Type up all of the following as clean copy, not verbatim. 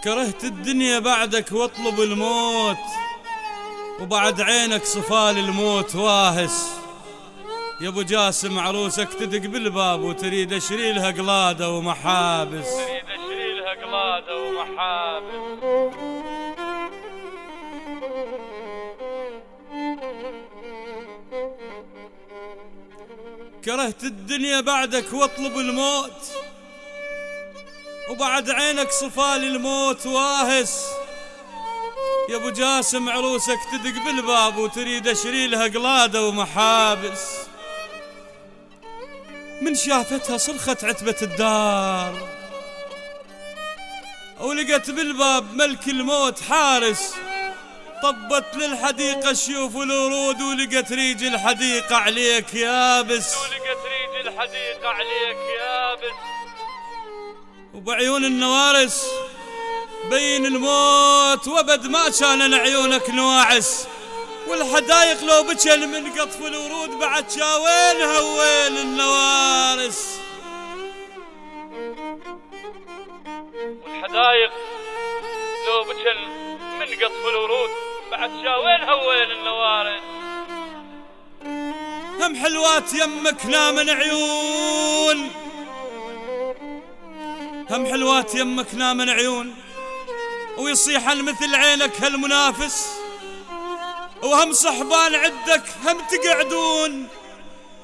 كرهت الدنيا بعدك واطلب الموت، وبعد عينك صفال الموت واهس. يا ابو جاسم عروسك تدق بالباب وتريد اشري لها قلاده ومحابس. كرهت الدنيا بعدك واطلب الموت، وبعد عينك صفال الموت واهس. يا ابو جاسم عروسك تدق بالباب وتريد اشري لها قلاده ومحابس. من شافتها صرخت عتبة الدار، ولقت بالباب ملك الموت حارس. طبت للحديقة شيوف الورود، ولقت ريج الحديقة عليك يابس. وبعيون النوارس بين الموت وبد ما كان عيونك نواعس. والحدايق لو بجل من قطف الورود بعد شاوينها وين النوارس. والحدايق لو بجل من قطف الورود بعد شاوينها وين النوارس. هم حلوات يمك نامن عيون، هم حلوات يمك نامن عيون، ويصيحن مثل عينك هالمنافس. وهم صحبان عدك هم تقعدون،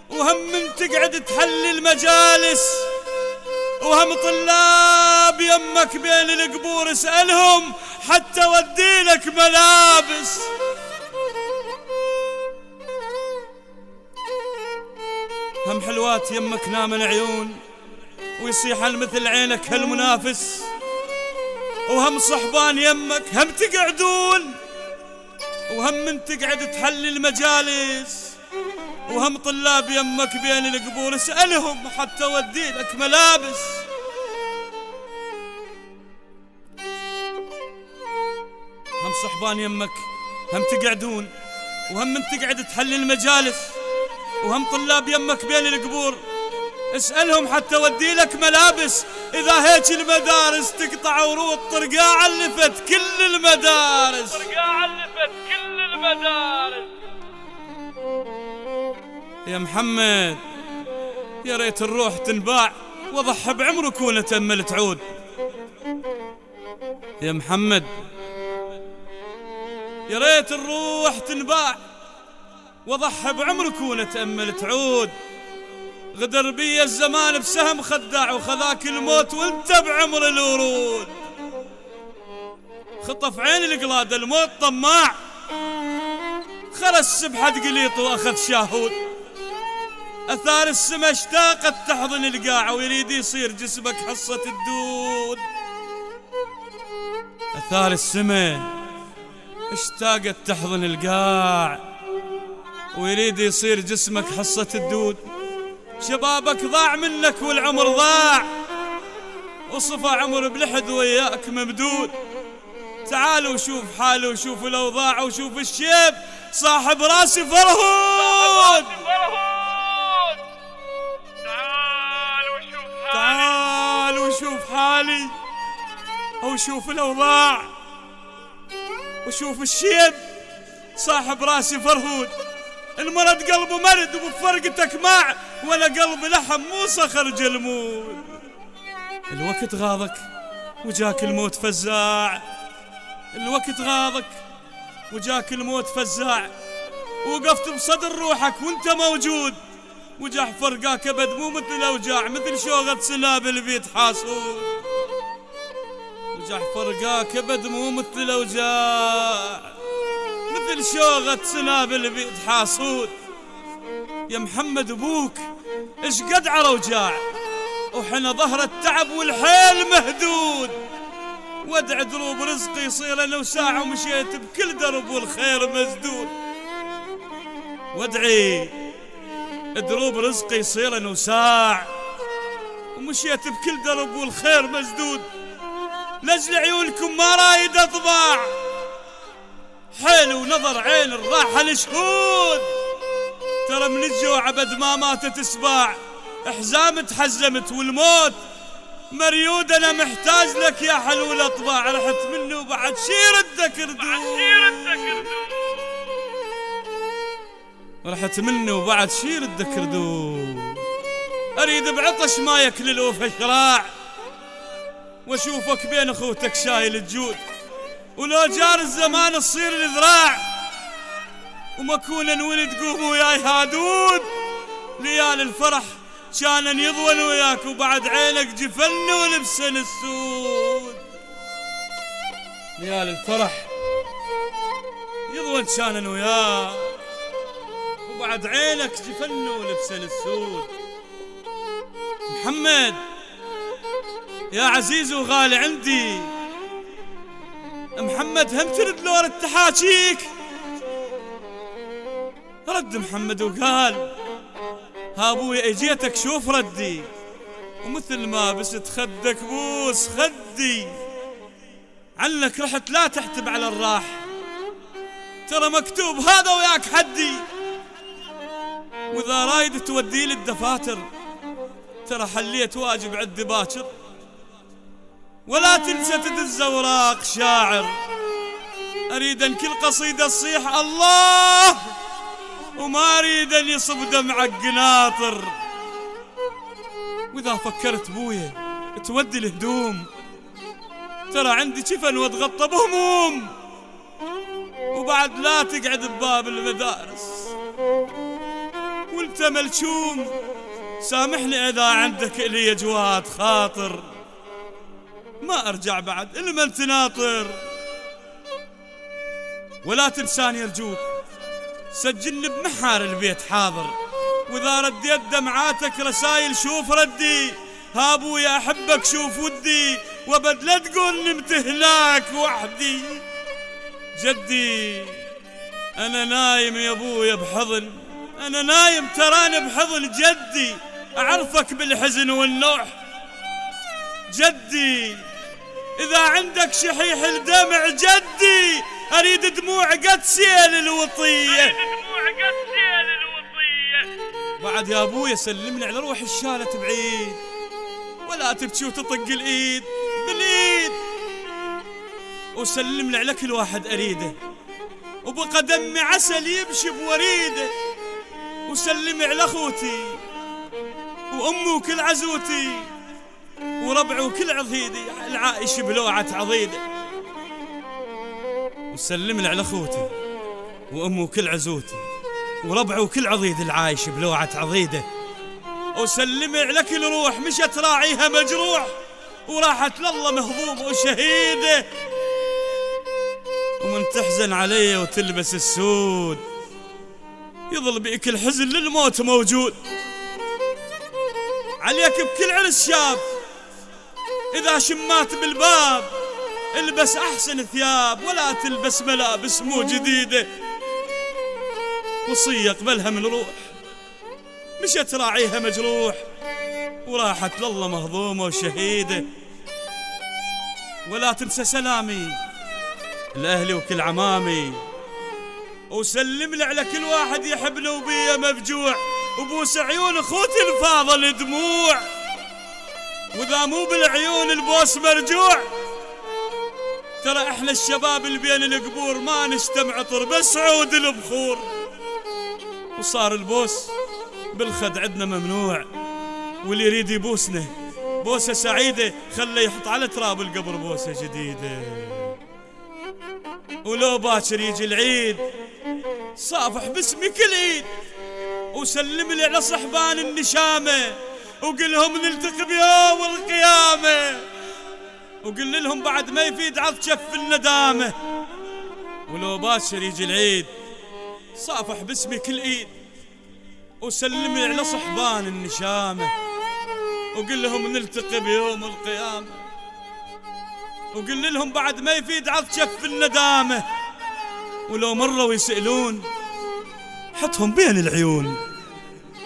وهم من تقعد تحلي المجالس. وهم طلاب يمك بين القبور اسألهم حتى وديلك ملابس. هم حلوات يمك نامن عيون، ويصيحن مثل عينك هالمنافس. وهم صحبان يمك هم تقعدون، وهم من تقعد تحلي المجالس. وهم طلاب يمك بين القبور اسألهم حتى وديلك ملابس. هم صحبان يمك هم تقعدون، وهم من تقعد تحلي المجالس. وهم طلاب يمك بين القبور اسألهم حتى وديلك ملابس. إذا هيك المدارس تقطع ورود طرقاع علفت كل المدارس. يا محمد يا ريت الروح تنباع وضحى بعمرك ولا تأمل تعود. يا محمد يا ريت الروح تنباع وضحى بعمرك ولا تأمل تعود. غدر بي الزمان بسهم خداع وخذاك الموت وانت بعمر الورود. خطف عين القلادة الموت طماع، خرس سبحة قليط واخذ شاهود. اثار السما اشتاقت تحضن القاع، ويريد يصير جسمك حصة الدود. اثار السما اشتاقت تحضن القاع، ويريد يصير جسمك حصة الدود. شبابك ضاع منك والعمر ضاع، وصفى عمر بلحد وياك ممدود. تعال وشوف حاله وشوف الاوضاع وشوف الشيب صاحب راسي فرهود. تعال وشوف حالي وشوف الاوضاع وشوف الشيب صاحب راسي فرهود. المرض قلبه مرد وبفرقتك ماع، ولا قلب لحم مو صخر جلمود. الوقت غاضك وجاك الموت فزاع، الوقت غاضك وجاك الموت فزاع. وقفت بصدر روحك وانت موجود، وجاح فرقاك ابد مو مثل اوجاع، مثل شوغة سنابل بيت حاسود. وجاح فرقاك ابد مو مثل اوجاع، مثل شوغة سنابل بيت حاسود. يا محمد ابوك اش قد عروجاع، وحنا ظهر التعب والحيل مهدود. وادع دروب رزقي يصير انا وساعة، ومشيت بكل درب والخير مسدود. وادعي دروب رزقي يصير انا وساعة، ومشيت بكل درب والخير مسدود. لجل عيونكم ما رايد اطباع، حيل ونظر عين الراحة لشهود. ترى من الجوع عبد ما ماتت سباع، حزام تحزمت والموت مريود انا محتاج لك يا حلو الاطباع، رحت منه وبعد شير الدكردو، رحت منه وبعد شير الدكردو، اريد بعطش ما ياكل الوف شراع، واشوفك بين اخوتك شايل الجود، ولو جار الزمان تصير الذراع، ومكون انولد قوم وياي هادود، ليال الفرح كان يضون وياك، وبعد عينك جفن ولبسن السود، ليال الفرح يضون كان وياك، وبعد عينك جفن ولبسن السود. محمد يا عزيز وغالي عندي، محمد هم ترد لور التحاكيك؟ رد محمد وقال ها ابويا اجيتك شوف ردي، ومثل ما بست خدك بوس خدي، عنك رحت لا تحتب على الراح، ترى مكتوب هذا وياك حدي، واذا رايد تودي لي الدفاتر ترى حليت واجب عندي باكر، ولا تنسى تدز اوراق شاعر، اريد ان كل قصيده تصيح الله، وما اريد ان يصب دمعك قناطر، واذا فكرت بويا تودي الهدوم ترى عندي جفن واتغطى بهموم، وبعد لا تقعد بباب المدارس وانت ملشوم، سامحني اذا عندك الي جواد خاطر، ما ارجع بعد الا من تناطر، ولا تنساني ارجوك سجلني بمحار البيت حاضر، واذا رديت دمعاتك رسايل شوف ردي، ها ابويا احبك شوف ودي، وابد لا تقول نمت هناك وحدي. جدي انا نايم يا ابويا بحضن، انا نايم تراني بحضن جدي، اعرفك بالحزن والنوح. جدي اذا عندك شحيح الدمع جدي، اريد دموع قد سيل الوطيه، بعد يا ابويا سلمني على روح الشالة بعيد، ولا تبكي وتطق الايد بالايد، وسلمني على كل واحد اريده، وبقى دمي عسل يمشي بوريده، وسلمي على اخوتي وامي وكل عزوتي، وربعي وكل عضيدي العايش بلوعة عضيده، وسلمني على اخوتي وامي وكل عزوتي، وربعي وكل عضيد العايش بلوعة عضيده، وسلمي على كل روح مشت راعيها مجروح، وراحت لله مهضوم وشهيده، ومن تحزن علي وتلبس السود يظل بيك الحزن للموت موجود. عليك بكل عرس شاب إذا شمات بالباب البس أحسن ثياب، ولا تلبس ملابس مو جديدة، وصية قبلها من روح مشت راعيها مجروح، وراحت لله مهضومة وشهيدة. ولا تنسى سلامي لأهلي وكل عمامي، وسلم لي على كل واحد يحبنا وبيا مفجوع، وبوس عيون اخوتي الفاضل دموع، واذا مو بالعيون البوس مرجوع، ترى احنا الشباب اللي بين القبور ما نشتم عطر بس عود البخور، وصار البوس بالخد عندنا ممنوع، واللي يريد يبوسنا بوسه سعيده خليه يحط على تراب القبر بوسه جديده. ولو باكر يجي العيد صافح باسمي كل عيد، وسلم لي على صحبان النشامه، وقل لهم نلتقي بيوم القيامه، وقل لهم بعد ما يفيد عض شف الندامه. ولو باكر يجي العيد صافح باسمي كل عيد، وسلم لي على صحبان النشامه، وقل لهم نلتقي بيوم القيامه، وقل لهم بعد ما يفيد عض شف الندامه. ولو مروا يسألون حطهم بين العيون،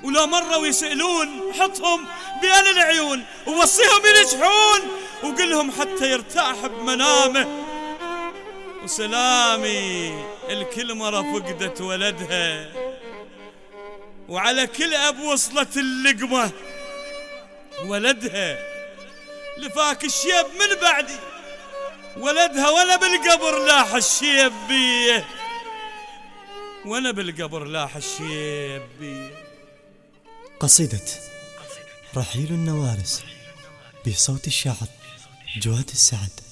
ولو مروا يسألون حطهم بين العيون، ووصيهم ينجحون، وقل لهم حتى يرتاح بمنامه. وسلامي الكل مرة فقدت ولدها، وعلى كل أب وصلت اللقمة ولدها، لفاك الشيب من بعدي، ولدها وانا بالقبر لاح الشيب بيه، وانا بالقبر لاح الشيب بيه. قصيدة رحيل النوارس بصوت الشاعر جواد السعد.